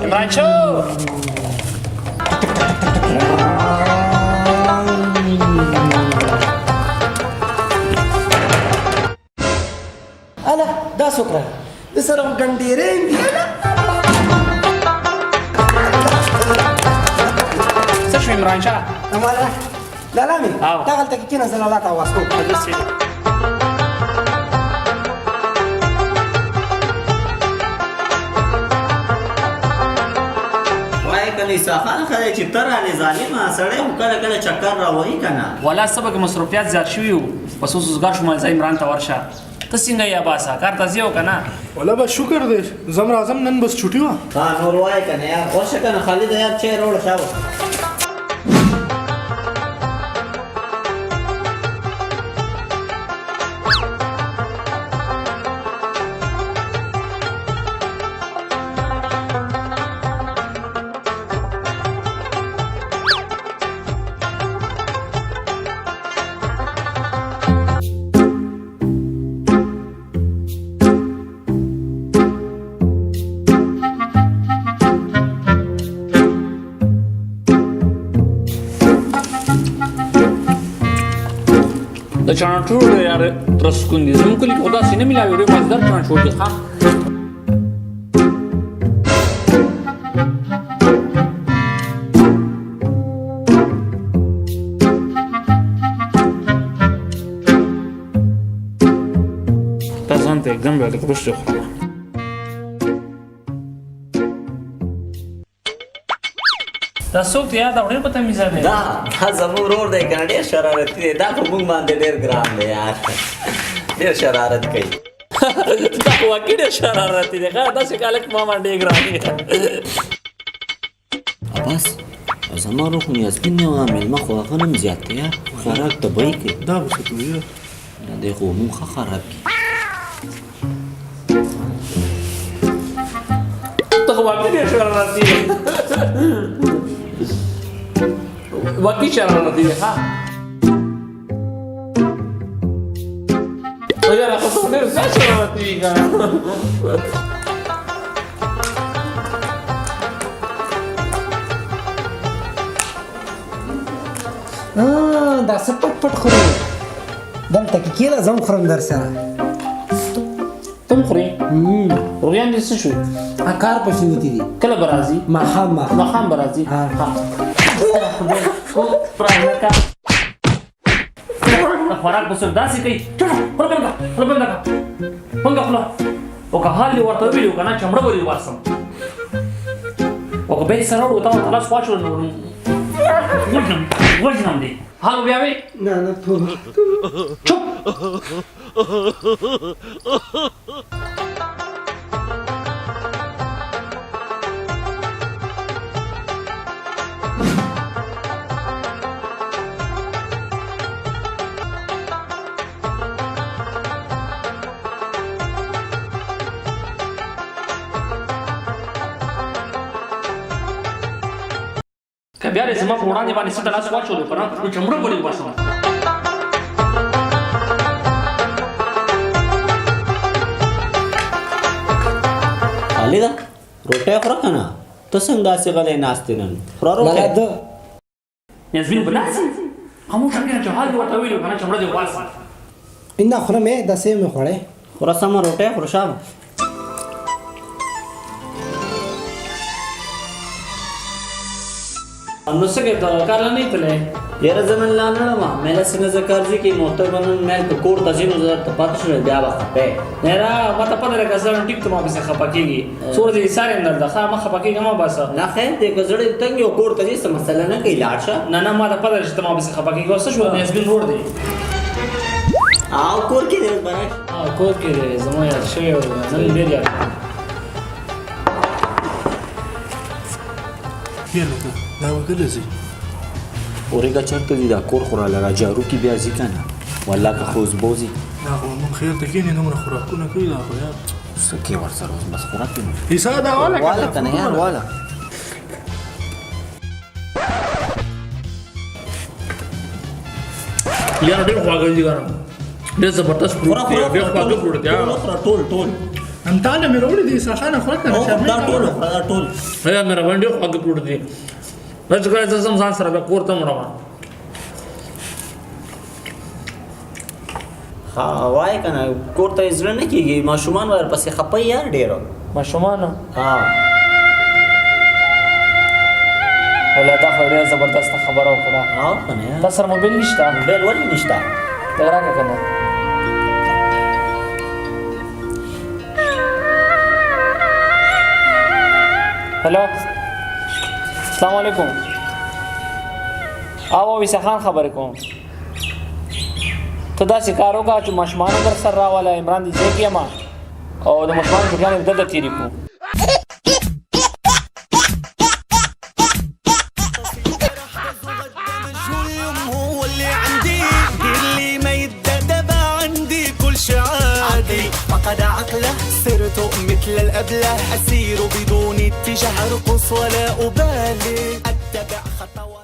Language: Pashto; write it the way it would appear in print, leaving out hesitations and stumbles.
عمران شو الا دا سوکرا د سره ګنډېرې دی څه شو عمران شاه اماله لالامي او. تا غلطه کې نه زلاله تا واسکو وای کني ساخان خدای چې تر علي ظالم سړی کله کله چکر راوړي کنه ولا سبق مصروفیات زیات شوي وو پس اوس روزګار شو مزه عمران ته ورشه ته څنګه یا باسا کار ته ځیو کنه ولا بس شکر دې زم راځم نن بس چھٹی وا ها نور وای کنه یار اوسه کنه خالد یار چې روړ شاو د چانټور یار ترسکون دي زموږ کلی خدا سینه ملاوي ډېر مزدار چانټور دي ښا تاسو ته एकदम به د پښتو خو دا څوک دی دا ډېر په تمیزه دی دا زموږ روړ دی کنه ډېر شرارتي دی دا په موږ باندې ډېر ګرام دی یار ډېر شرارت کوي دا واقعي ډېر شرارتي دی ښه داسې کالک ما باندې ګران دی بس زما روح مې یاسمین نه عامل ما خو هغه نم زیات دی یار خوراک ته به کې دا به څه کوي دا دی خو موږ ښه خراب کی ته خو واقعي ډېر شرارتي دی واقعي شرارتي دی ښه یاره خو ته ډېر زیات شرارتي دی که دا څه پټ پټ خوري دلته کې کېله زم خورم در سره تم خورې رویان دې څه شوي کار پسې وتی دي کله به راځي ماښام ماښام به راځي ها. خوراک به څوک داسې کوي خوله بنده خوله بنده کړه بنده خوله او که حال دې ورته وویلي وو که نه چمړه به دې وباسم او که بیا یې سره وړو تا ورته لاس واچول نو وژنم دې حال بیا وې نه نه توبه چپ که بیا دې زما په وړاندې باندې څه ته لاس واچولو که نه نو چمړه به دې وباسم خالده روټۍ خوره که نه ته څنګه داسې غلی ناست یې نن خوره لالا روټۍ ده یاسمین به داسې خاموشه کړه چې حال دې ورته ویلي وو که نه چمړه دې وباسم نه خورم دا سې مې خوړې خوره سمه روټۍ خوره شابه نو څه کوې ته کار لا نه تللی یاره زه نن لا نه ړم میله سینه زه کارځي کې محترمه نن میل که کور ته ځي نو زه درته پاته شوی بیا به خفه نه را ما ته پته لګه زه ټیک ته ما پسې خفه کېږي څومره دې ایسار یم درده ښه مه خفه کېږه مه باسه نه خیر دی که زړه دې تنګ وي او کور ته ځي څه مسله نه کوي لاړ شه نه ما ته پته ده چې ته ما پسې خفه کېږي اوس څه شو د یاسمین روډ دی او کور کې دی برعکس کور کې دی زما یاد شوی و نن ډېر یاد یې لکه دا وکړه زی اورېږه چېرته ځي دا کور خو راله را جارو کې بیا ځي که نه والله که خو اوس بوځي دا خو موږ خیر ته کېنې دومره خوراکونه کوي دا خو یار څه کې ورسره اوس بس خوراک کوي حصه دا واله واله که نه یار واله یاره ډېر خواږه دي ګرم ډېر زبردست خورا پروت دی خورا ډېر خواږه پروت دی ټول انتاله مې راوړي دي ساخانه خورا کنه دا ټول هغه مې روان ډېر خواږه پروت دی راځه کله زه ځم ځان سره بیا کور ته وړم ها وای کنه کور ته زړه نه کیږي ماشومان ورپسې خپي یار ډېر ماشومان ها ولا دا خو ډېر زبردست خبره وکړه او کنه تاسو سره موبایل نشته موبایل ولې نشته ته راکړه کنه هلو السلام علیکم او ویسا خان خبرې کوم ته داسې کار وکړه چې ماشومان در سره راوله عمران دې ځای کې یم او د ماشومانو چھټیانې به دلته تېرې کړو فقد عقله صرت مثل الأبله أسير بدون اتجاه أرقص ولا أبالي أتبع خطوات